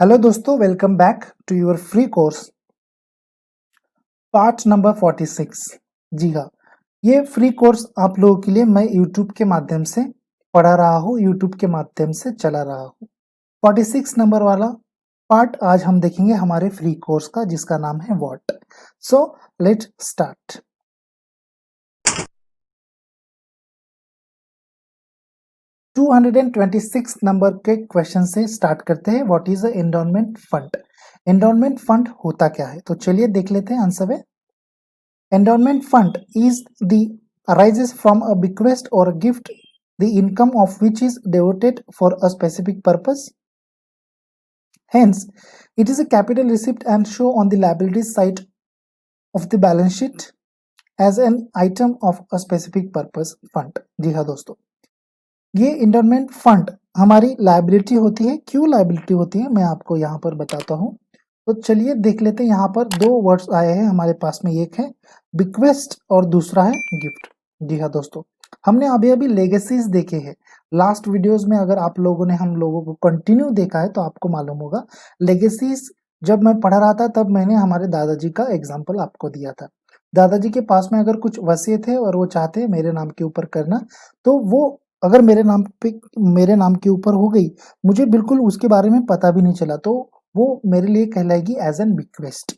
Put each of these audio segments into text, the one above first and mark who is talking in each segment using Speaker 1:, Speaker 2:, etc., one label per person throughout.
Speaker 1: Hello दोस्तों, welcome back to your free course part number 46। जी हाँ, ये फ्री कोर्स आप लोगों के लिए मैं यूट्यूब के माध्यम से पढ़ा रहा हूँ, यूट्यूब के माध्यम से चला रहा हूँ। 46 नंबर वाला पार्ट आज हम देखेंगे हमारे फ्री कोर्स का, जिसका नाम है what. So let start. 226 number के क्वेश्चन से स्टार्ट करते हैं। What is a endowment fund? Endowment fund होता क्या है, तो चलिए देख लेते हैं आंसर में। Endowment fund is the arises from a bequest or a gift, the income of which is devoted for a specific purpose. Hence, it is a capital receipt and show on the liabilities side of the balance sheet as an item of a specific purpose fund. जी हाँ दोस्तों, ये endowment fund हमारी liability होती है। क्यों liability होती है मैं आपको यहाँ पर बताता हूँ। तो चलिए देख लेते हैं। यहाँ पर दो वर्ड्स आए हैं हमारे पास में, एक है बिक्वेस्ट और दूसरा है गिफ्ट। जी हाँ दोस्तों, हमने अभी अभी लेगेसीज देखे हैं लास्ट वीडियोस में। अगर आप लोगों ने हम लोगों को कंटिन्यू देखा है तो आपको मालूम होगा, लेगेसीज जब मैं पढ़ा रहा था तब मैंने हमारे दादाजी का एग्जाम्पल आपको दिया था। दादाजी के पास में अगर कुछ वसीयत है और वो चाहते हैं मेरे नाम के ऊपर करना, तो वो अगर मेरे नाम के ऊपर हो गई, मुझे बिल्कुल उसके बारे में पता भी नहीं चला, तो वो मेरे लिए कहलाएगी एज एन बिक्वेस्ट।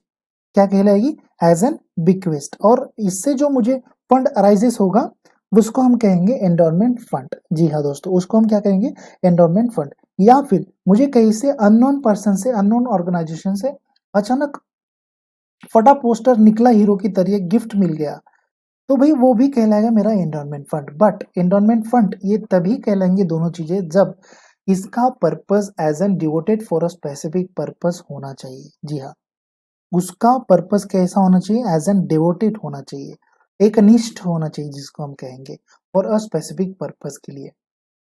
Speaker 1: क्या कहलाएगी? As an bequest. और इससे जो मुझे फंड अराइजेस होगा उसको हम कहेंगे एंडोमेंट फंड। जी हाँ दोस्तों, उसको हम क्या कहेंगे? Endowment fund. या फिर मुझे कहीं से अननोन पर्सन से, अननोन ऑर्गेनाइजेशन से अचानक फटा पोस्टर निकला हीरो की तरह गिफ्ट मिल गया, तो भाई वो भी कहलाएगा मेरा endowment fund. But endowment fund ये तभी कहलाएंगे दोनों चीजें जब इसका purpose as an devoted for a specific purpose होना चाहिए। जी हाँ, उसका पर्पस कैसा होना चाहिए? एज एन डिवोटेड होना चाहिए, एक निष्ठ होना चाहिए, जिसको हम कहेंगे फॉर अ स्पेसिफिक पर्पस के लिए।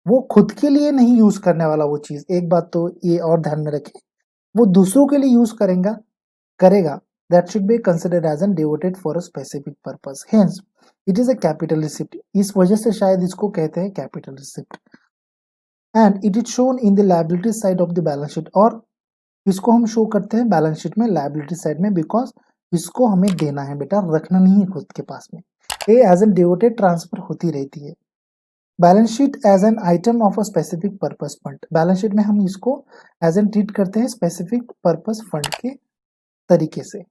Speaker 1: वो खुद के लिए नहीं यूज करने वाला वो चीज। एक बात तो ये और ध्यान में रखें, वो दूसरों के लिए यूज करेगा, that should be considered as and devoted for a specific purpose. Hence, it is a capital receipt. इस वजह से शायद इसको कहते हैं capital receipt. And it is shown in the liability side of the balance sheet. और इसको हम शो करते हैं बैलेंस शीट में, लाइबिलिटी साइड में, बिकॉज इसको हमें देना है बेटा, रखना नहीं है खुद के पास में। ये एज एन डिवोटेड ट्रांसफर होती रहती है। Balance sheet as an item of a specific purpose fund. Balance sheet में हम इसको एज एन ट्रीट करते हैं स्पेसिफिक पर्पस फंड के तरीके से।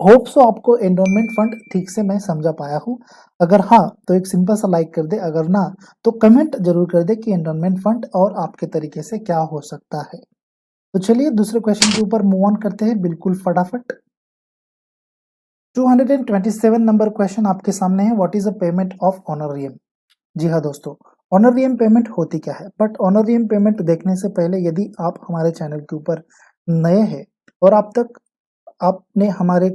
Speaker 1: होप सो आपको एंडोमेंट फंड ठीक से मैं समझा पाया हूँ। अगर हाँ तो एक सिंपल सा लाइक कर दे, अगर ना तो कमेंट जरूर कर दे कि एंडोमेंट फंड और आपके तरीके से क्या हो सकता है। तो चलिए दूसरे क्वेश्चन के ऊपर मूव ऑन करते हैं बिल्कुल फटाफट। 227 नंबर क्वेश्चन आपके सामने है। What is a payment of honorarium? जी हाँ दोस्तों, ऑनरियम पेमेंट होती क्या है? बट ऑनरियम पेमेंट देखने से पहले यदि आप हमारे चैनल के ऊपर नए हैं और अब तक आपने हमारे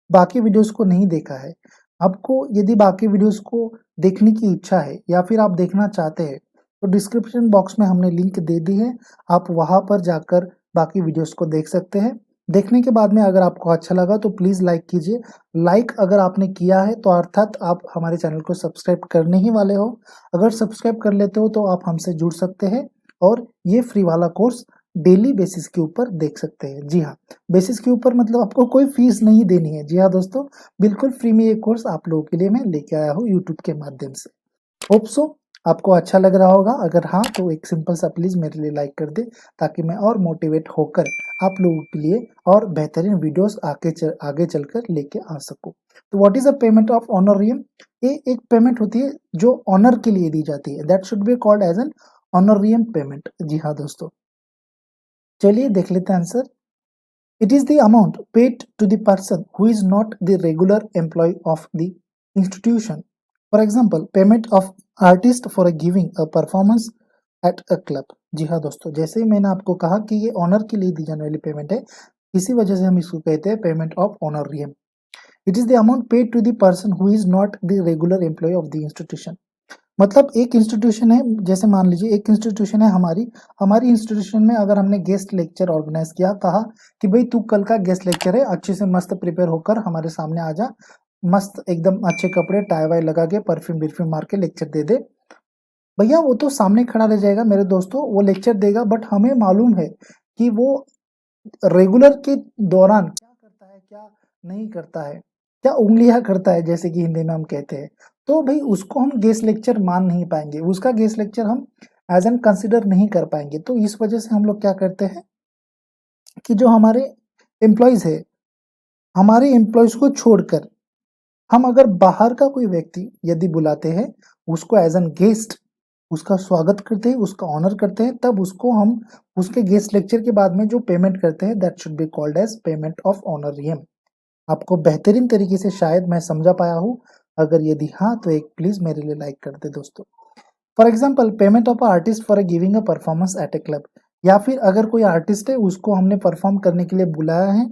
Speaker 1: बाकी वीडियोस को नहीं देखा है, आपको यदि बाकी वीडियोस को देखने की इच्छा है या फिर आप देखना चाहते हैं, तो डिस्क्रिप्शन बॉक्स में हमने लिंक दे दी है, आप वहां पर जाकर बाकी वीडियोस को देख सकते हैं। देखने के बाद में अगर आपको अच्छा लगा तो प्लीज लाइक कीजिए। लाइक अगर आपने किया है तो अर्थात आप हमारे चैनल को सब्सक्राइब करने ही वाले हो। अगर सब्सक्राइब कर लेते हो तो आप हमसे जुड़ सकते हैं और ये फ्री वाला कोर्स डेली बेसिस के ऊपर देख सकते हैं। जी हाँ, बेसिस के ऊपर मतलब आपको कोई फीस नहीं देनी है। जी हाँ दोस्तों, बिल्कुल फ्री में ये कोर्स आप लोगों के लिए मैं लेके आया हूँ यूट्यूब के माध्यम से। होप सो आपको अच्छा लग रहा होगा। अगर हाँ तो एक सिंपल सा प्लीज मेरे लिए लाइक कर दे, ताकि मैं और मोटिवेट होकर आप लोगों के लिए और बेहतरीन वीडियोस आगे चलकर लेके आ सकूं। तो what is a payment of honorarium? ये एक पेमेंट होती है जो ऑनर के लिए दी जाती है, that should be called as an honorarium payment. जी हाँ दोस्तों, चलिए देख लेते हैं answer. It is the amount paid to the person who is not the regular employee of the institution. For example, payment of artist for giving a performance at a club. जी हाँ दोस्तों, जैसे ही मैंने आपको कहा कि ये ऑनर के लिए दी जाने वाली पेमेंट है, इसी वजह से हम इसको कहते हैं payment of honorarium. It is the amount paid to the person who is not the regular employ of the institution. मतलब एक इंस्टीट्यूशन है, जैसे मान लीजिए एक इंस्टीट्यूशन है हमारी, हमारी इंस्टीट्यूशन में अगर हमने गेस्ट लेक्चर ऑर्गेनाइज किया, कहा कि भाई तू कल का गेस्ट लेक्चर है, अच्छे से मस्त प्रिपेयर होकर हमारे सामने आ जा, मस्त एकदम अच्छे कपड़े टाई वाई लगा के परफ्यूम बिरफ्यूम मार के लेक्चर दे दे। भैया वो तो सामने खड़ा रह जाएगा मेरे दोस्तों, वो लेक्चर देगा, बट हमें मालूम है कि वो रेगुलर के दौरान क्या करता है, क्या नहीं करता है, क्या उंगलियां करता है, जैसे कि हिंदी में हम कहते हैं, तो भाई उसको हम गेस्ट लेक्चर मान नहीं पाएंगे, उसका गेस्ट लेक्चर हम एज एन कंसिडर नहीं कर पाएंगे। तो इस वजह से हम लोग क्या करते हैं कि जो हमारे एम्प्लॉयज है, हमारे एम्प्लॉयज को छोड़कर हम अगर बाहर का कोई व्यक्ति यदि बुलाते हैं, उसको एज एन गेस्ट उसका स्वागत करते हैं, उसका ऑनर करते हैं, तब उसको हम उसके गेस्ट लेक्चर के बाद में जो पेमेंट करते हैं that should be called as payment of honorarium. आपको बेहतरीन तरीके से शायद मैं समझा पाया हूँ, अगर यदि हाँ तो एक प्लीज मेरे लिए लाइक कर दे दोस्तों। For example payment of artist for giving a performance at A club, या फिर अगर कोई आर्टिस्ट है उसको हमने परफॉर्म करने के लिए बुलाया है,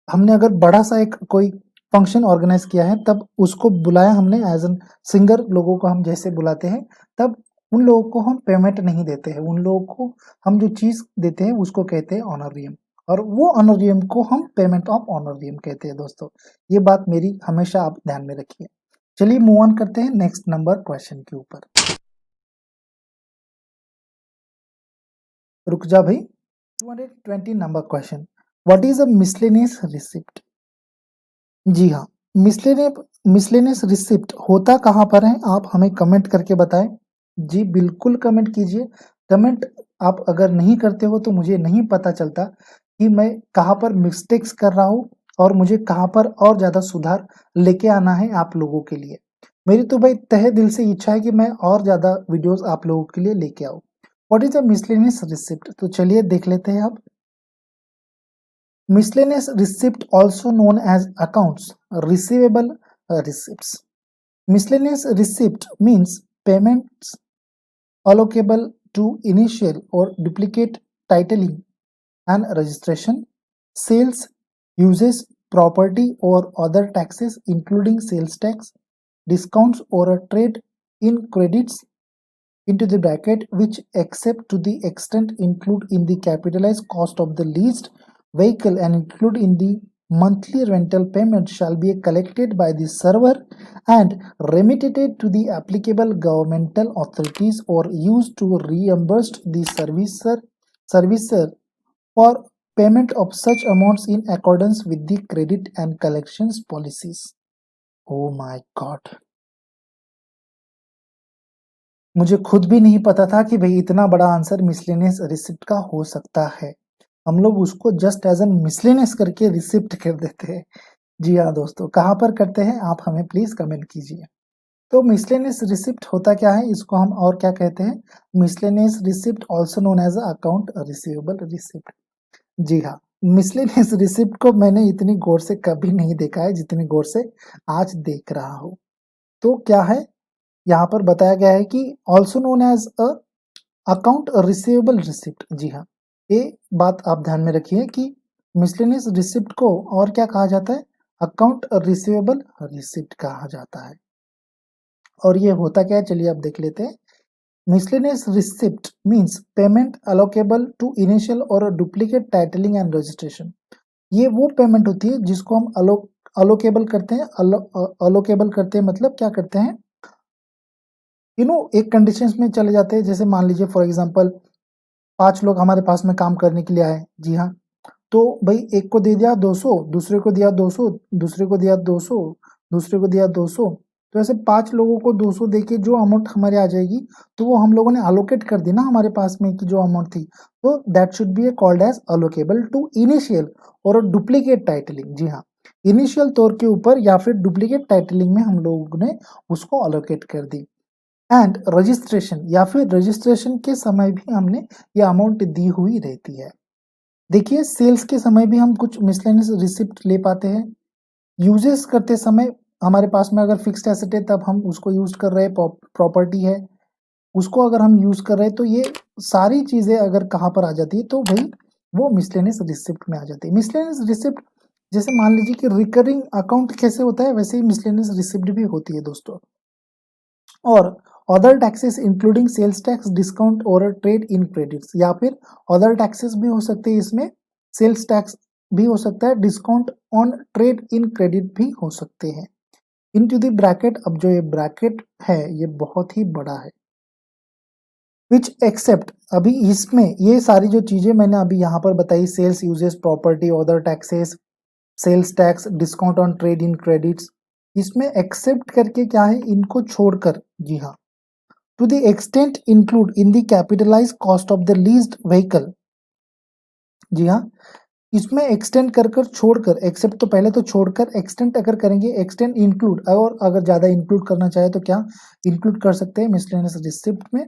Speaker 1: हमने अगर बड़ा सा एक कोई फंक्शन ऑर्गेनाइज किया है तब उसको बुलाया हमने एज एन सिंगर, लोगों को हम जैसे बुलाते हैं तब उन लोगों को हम पेमेंट नहीं देते हैं, उन लोगों को हम जो चीज देते हैं उसको कहते हैं ऑनरियम, और वो ऑनरियम को हम पेमेंट ऑफ ऑनरियम कहते हैं दोस्तों। ये बात मेरी हमेशा आप ध्यान में रखिए। चलिए मूव ऑन करते हैं नेक्स्ट नंबर क्वेश्चन के ऊपर। रुक जा भाई। 220 number question, what is a miscellaneous receipt? जी हाँ, मिसलेनियस रिसिप्ट होता कहाँ पर है, आप हमें कमेंट करके बताएं। जी बिल्कुल कमेंट कीजिए। कमेंट आप अगर नहीं करते हो तो मुझे नहीं पता चलता कि मैं कहाँ पर मिस्टेक्स कर रहा हूँ और मुझे कहाँ पर और ज्यादा सुधार लेके आना है आप लोगों के लिए। मेरी तो भाई तहे दिल से इच्छा है कि मैं और ज्यादा वीडियोस आप लोगों के लिए लेके आऊँ। What is a miscellaneous receipt? तो चलिए देख लेते हैं अब। Miscellaneous receipt, also known as accounts receivable receipts. Miscellaneous receipt means payments allocable to initial or duplicate titling and registration, sales, uses, property or other taxes including sales tax, discounts or a trade in credits into the bracket which except to the extent include in the capitalized cost of the leased vehicle and include in the monthly rental payment shall be collected by the server and remitted to the applicable governmental authorities or used to reimburse the servicer for payment of such amounts in accordance with the credit and collections policies. Oh my god, मुझे खुद भी नहीं पता था कि भाई इतना बड़ा आंसर मिसलेनियस रिसिप्ट का हो सकता है। हम लोग उसको जस्ट एज एन मिसलेनियस करके रिसिप्ट कर देते हैं। जी हाँ दोस्तों, कहाँ पर करते हैं आप हमें प्लीज कमेंट कीजिए। तो मिसलेनियस रिसिप्ट होता क्या है, इसको हम और क्या कहते हैं? Miscellaneous receipt also known as account receivable receipt. जी हाँ, मिसलेनियस रिसिप्ट को मैंने इतनी गौर से कभी नहीं देखा है जितनी गौर से आज देख रहा हूँ। तो क्या है, यहाँ पर बताया गया है कि also known as a account receivable receipt. जी हाँ, ये बात आप ध्यान में रखिए कि मिसलेनियस रिसिप्ट को और क्या कहा जाता है? अकाउंट रिसीवेबल रिसिप्ट कहा जाता है। और ये होता क्या है, चलिए अब देख लेते हैं। Miscellaneous receipt means payment allocable to initial और डुप्लीकेट टाइटलिंग एंड रजिस्ट्रेशन। ये वो पेमेंट होती है जिसको हम अलोकेबल करते हैं। अलोकेबल करते हैं मतलब क्या करते हैं, एक कंडीशंस में चले जाते हैं। जैसे मान लीजिए फॉर एग्जांपल 5 लोग हमारे पास में काम करने के लिए आए। जी हाँ, तो भाई एक को दे दिया 200, दूसरे को दिया 200, दूसरे को दिया 200, दूसरे को दिया 200। तो ऐसे 5 लोगों को 200 देके जो अमाउंट हमारे आ जाएगी तो वो हम लोगों ने अलोकेट कर दी ना हमारे पास में की जो अमाउंट थी। तो that should be called as allocable to initial और डुप्लीकेट टाइटलिंग। जी हाँ, इनिशियल तौर के ऊपर या फिर डुप्लीकेट टाइटलिंग में हम लोगों ने उसको अलोकेट कर दी। एंड रजिस्ट्रेशन या फिर रजिस्ट्रेशन के समय भी हमने ये अमाउंट दी हुई रहती है। देखिए सेल्स के समय भी हम कुछ मिसलेनियस रिसिप्ट ले पाते हैं। यूजेस करते समय हमारे पास में अगर फिक्स्ड एसेट है तब हम उसको यूज कर रहे हैं, प्रॉपर्टी है उसको अगर हम यूज कर रहे हैं, तो ये सारी चीजें अगर कहाँ पर आ जाती है तो भाई वो मिसलेनियस रिसिप्ट में आ जाती है। मिसलेनियस रिसिप्ट जैसे मान लीजिए कि रिकरिंग अकाउंट कैसे होता है वैसे ही मिसलेनियस रिसिप्ट भी होती है दोस्तों। और other taxes including sales tax, discount और ट्रेड इन क्रेडिट्स, या फिर अदर टैक्सेस भी हो सकते हैं इसमें, सेल्स टैक्स भी हो सकता है, discount on trade in credit भी हो सकते हैं। इनटू द ब्रैकेट, अब जो ये ब्रैकेट है ये बहुत ही बड़ा है। विच एक्सेप्ट, अभी इसमें ये सारी जो चीजें मैंने अभी यहाँ पर बताई, sales uses, property, other taxes, sales tax, discount on trade in credits, इसमें एक्सेप्ट करके क्या है, इनको छोड़कर, जी हाँ, to the extent include in the capitalize cost of the leased vehicle, जी हाँ, इसमें एक्सटेंड कर कर छोड़कर, एक्सेप्ट तो पहले तो छोड़कर एक्सटेंड अगर करेंगे, एक्सटेंड इंक्लूड, और अगर ज्यादा इंक्लूड करना चाहे तो क्या इंक्लूड कर सकते हैं मिसलेनियस रिसिप्ट में,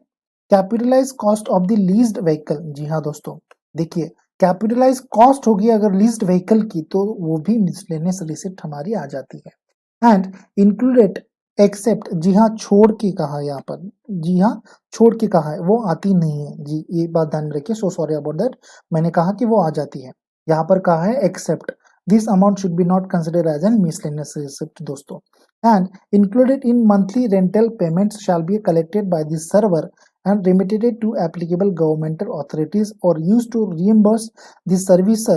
Speaker 1: capitalize cost of the leased vehicle, जी हाँ दोस्तों, देखिए कैपिटलाइज कॉस्ट होगी अगर लीज्ड व्हीकल की, तो वो भी मिसलेनियस रिसिप्ट हमारी आ जाती है। एंड इंक्लूडेड एक्सेप्ट, जी हाँ छोड़ के कहा है यहाँ पर, जी हाँ छोड़ के कहा है, वो आती नहीं है जी, ये बात ध्यान में रखिए, सो सॉरी अबाउट दैट, मैंने कहा कि वो आ जाती है, यहाँ पर कहा है except, this amount should be not consider as an miscellaneous receipt दोस्तों। And included in monthly rental payments shall be collected by the server and remitted to applicable governmental authorities or used to reimburse the servicer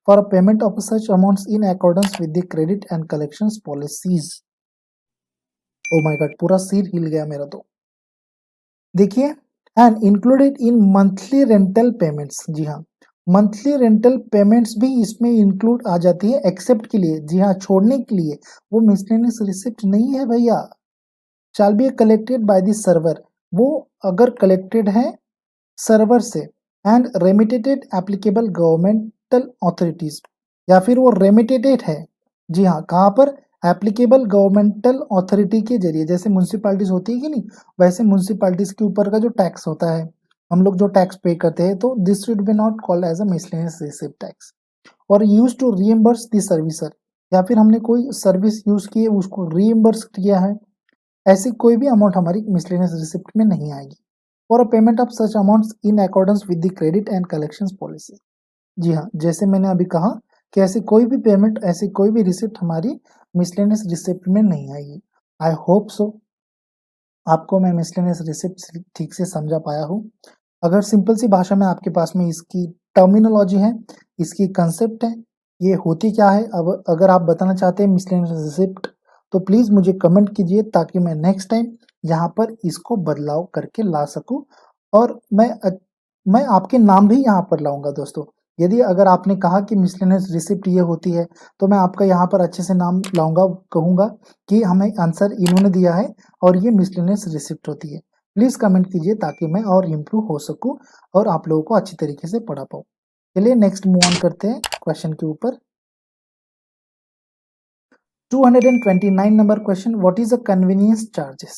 Speaker 1: for a payment of such amounts in accordance with the credit and collections policies। Oh my God, पूरा सिर हिल गया मेरा तो। देखिए, and included in monthly rental payments, जी हाँ, monthly rental payments भी इसमें इंक्लूड आ जाती है एक्सेप्ट के लिए, जी हाँ छोड़ने के लिए, वो मिसलेनियस रिसिप्ट नहीं है भैया। शैल be collected by the server, वो अगर कलेक्टेड है सर्वर से, and remitted applicable governmental authorities, या फिर वो रेमिटेड है, जी हाँ कहाँ पर, एप्लीकेबल गवर्नमेंटल ऑथोरिटी के जरिए, जैसे म्यूनसिपैलिटीज होती है कि नहीं, वैसे म्यूनसिपैलिटीज के ऊपर का जो टैक्स होता है, हम लोग जो टैक्स पे करते हैं, तो this should be not called as a miscellaneous receipt tax. और use to reimburse the servicer, या फिर हमने कोई सर्विस यूज की है उसको रीएम्बर्स किया है, ऐसी कोई भी अमाउंट हमारी मिसलेनियस रिसिप्ट में नहीं आएगी। For a payment of such amounts in accordance with the credit and collections policy, जी हाँ जैसे मैंने अभी कहा कि ऐसी कोई भी पेमेंट, ऐसी कोई भी रिसिप्ट हमारी मिसलेनियस रिसिप्ट में नहीं आएगी। आई होप सो आपको मैं मिसलेनियस रिसिप्ट ठीक से समझा पाया हूँ। अगर सिंपल सी भाषा में आपके पास में इसकी टर्मिनोलॉजी है, इसकी कंसेप्ट है, ये होती क्या है, अब अगर आप बताना चाहते हैं मिसलेनियस रिसिप्ट, तो प्लीज मुझे कमेंट कीजिए ताकि मैं नेक्स्ट टाइम यहाँ पर इसको बदलाव करके ला सकूं, और मैं आपके नाम भी यहाँ पर लाऊंगा दोस्तों। यदि अगर आपने कहा कि मिसलेनियस रिसिप्ट ये होती है, तो मैं आपका यहाँ पर अच्छे से नाम लाऊंगा, कहूंगा कि हमें आंसर इन्होंने दिया है और ये मिसलेनियस रिसिप्ट होती है। प्लीज कमेंट कीजिए ताकि मैं और इम्प्रूव हो सकूं और आप लोगों को अच्छी तरीके से पढ़ा पाऊं। चलिए नेक्स्ट मूव ऑन करते हैं क्वेश्चन के ऊपर। 229 number question, what is a convenience charges.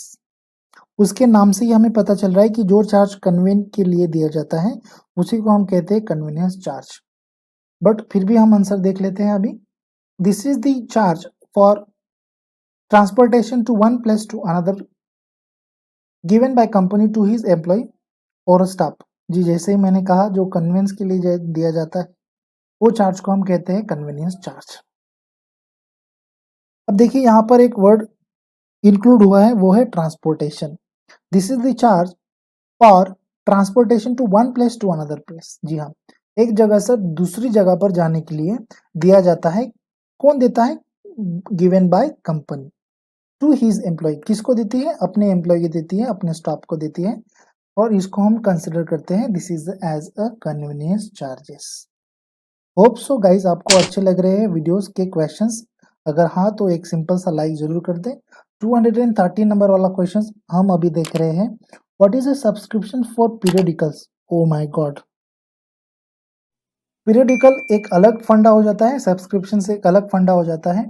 Speaker 1: उसके नाम से ही हमें पता चल रहा है कि जो चार्ज कन्वेंट के लिए दिया जाता है उसी को हम कहते हैं कन्वीनियंस चार्ज। बट फिर भी हम आंसर देख लेते हैं अभी। This is the charge for transportation to one place to another given by company to his employ और स्टाफ। जी जैसे ही मैंने कहा, जो कन्वेंस के लिए दिया जाता है वो चार्ज को हम कहते हैं कन्वीनियंस चार्ज। अब देखिए यहाँ पर एक वर्ड इंक्लूड हुआ है, वो है transportation. This is the charge for transportation to one place to another place. जी हाँ, एक जगह से दूसरी जगह पर जाने के लिए दिया जाता है। कौन देता है? Given by company to his employ. किसको देती है? अपने एम्प्लॉय को देती है, अपने स्टाफ को देती है, और इसको हम कंसिडर करते हैं this is as a convenience charges. Hope so guys आपको अच्छे लग रहे हैं वीडियोस के क्वेश्चंस। अगर हाँ तो एक सिंपल सा लाइक जरूर कर दे। 230 नंबर वाला क्वेश्चन हम अभी देख रहे हैं। What is a subscription for periodicals. O my God, periodical एक अलग फंडा हो जाता है, सब्सक्रिप्शन से एक अलग फंडा हो जाता है,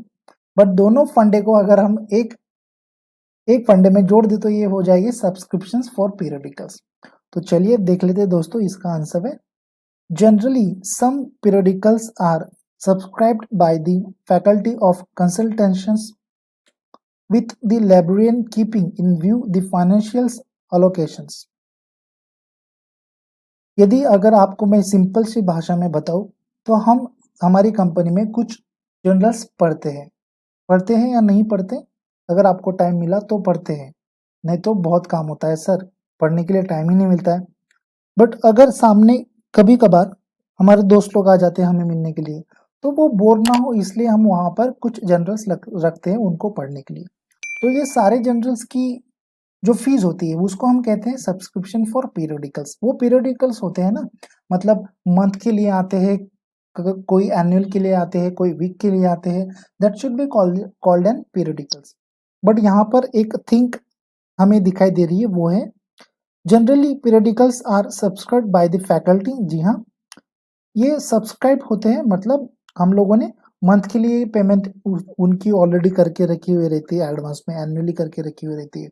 Speaker 1: बट दोनों फंडे को अगर हम एक फंडे में जोड़ दे तो ये हो जाएगी सब्सक्रिप्शंस फॉर पीरियडिकल्स। तो चलिए देख लेते हैं दोस्तों, इसका आंसर है generally some periodicals are subscribed by the faculty of consultations with the librarian keeping in view the financial allocations। यदि अगर आपको मैं सिंपल सी भाषा में बताऊं तो हम हमारी कंपनी में कुछ जर्नल्स पढ़ते हैं या नहीं पढ़ते? अगर आपको टाइम मिला तो पढ़ते हैं, नहीं तो बहुत काम होता है सर, पढ़ने के लिए टाइम ही नहीं मिलता है। बट अगर सामने कभी कभार हमारे दोस्त लोग आ जाते हैं हमें मिलने के लिए, तो वो बोर ना हो इसलिए हम वहाँ पर कुछ जनरल्स रखते हैं उनको पढ़ने के लिए। तो ये सारे जनरल्स की जो फीस होती है उसको हम कहते हैं सब्सक्रिप्शन फॉर पीरियडिकल्स। वो पीरियडिकल्स होते हैं ना, मतलब मंथ के लिए आते हैं, कोई एनुअल के लिए आते हैं, कोई वीक के लिए आते हैं, that should be called an periodicals. But यहाँ पर एक थिंक हमें दिखाई दे रही है, वो है generally periodicals are subscribed by the faculty. जी हाँ, ये सब्सक्राइब होते हैं, मतलब हम लोगों ने मंथ के लिए पेमेंट उनकी ऑलरेडी करके रखी हुई रहती है, एडवांस में एनुअली करके रखी हुई रहती है,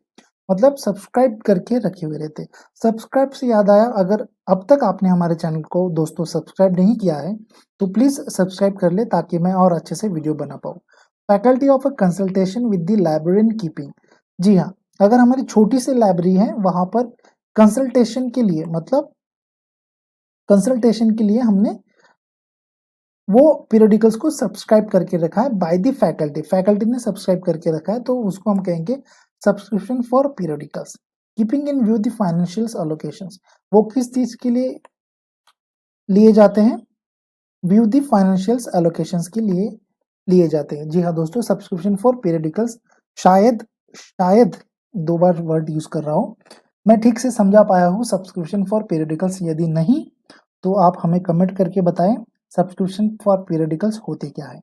Speaker 1: मतलब सब्सक्राइब करके रखे हुए रहते हैं। सब्सक्राइब से याद आया, अगर अब तक आपने हमारे चैनल को दोस्तों सब्सक्राइब नहीं किया है तो प्लीज सब्सक्राइब कर ले, ताकि मैं और अच्छे से वीडियो बना पाऊँ। Faculty of a consultation with the library in keeping. जी हाँ, अगर हमारी छोटी सी लाइब्रेरी है वहां पर कंसल्टेशन के लिए, मतलब कंसल्टेशन के लिए हमने वो पीरियडिकल्स को सब्सक्राइब करके रखा है बाय द फैकल्टी, फैकल्टी ने सब्सक्राइब करके रखा है, तो उसको हम कहेंगे subscription for periodicals. Keeping in view the financial allocations, वो किस चीज के लिए लिए जाते हैं, व्यू द फाइनेंशियल एलोकेशंस के लिए लिए जाते हैं। जी हाँ दोस्तों, सब्सक्रिप्शन फॉर पीरियडिकल्स, शायद शायद दो बार वर्ड यूज कर रहा हूँ, मैं ठीक से समझा पाया हूँ सब्सक्रिप्शन फॉर पीरियडिकल्स। यदि नहीं तो आप हमें कमेंट करके बताएं सब्सक्रिप्शन फॉर पीरियडिकल्स होते क्या है।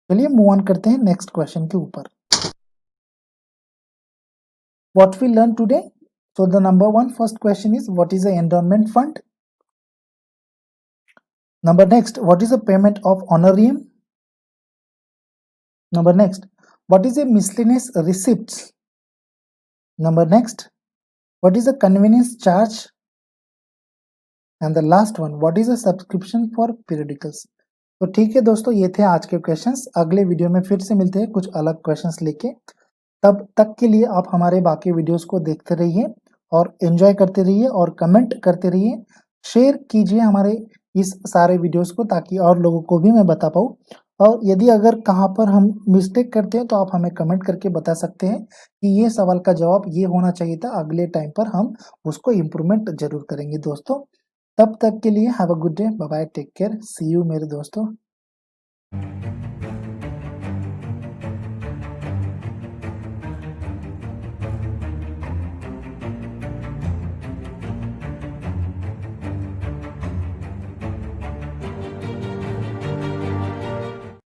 Speaker 1: चलिए मूव ऑन करते हैं नेक्स्ट क्वेश्चन के ऊपर। What we learn today, so the number one first question is what is a endowment fund. Number next, what is a payment of honorarium? Number next, what is a miscellaneous receipts? Number next, what is a convenience charge? And the last one, what is a subscription for periodicals? तो ठीक है दोस्तों, ये थे आज के questions. अगले video में फिर से मिलते हैं कुछ अलग क्वेश्चंस लेके। तब तक के लिए आप हमारे बाकी वीडियोस को देखते रहिए और एंजॉय करते रहिए और कमेंट करते रहिए, शेयर कीजिए हमारे इस सारे वीडियोस को, ताकि और लोगों को भी मैं बता पाऊँ। और यदि अगर कहाँ पर हम मिस्टेक करते हैं तो आप हमें कमेंट करके बता सकते हैं कि ये सवाल का जवाब ये होना चाहिए था, अगले टाइम पर हम उसको इम्प्रूवमेंट जरूर करेंगे दोस्तों। तब तक के लिए have a good day, bye bye, take care, see you मेरे दोस्तों।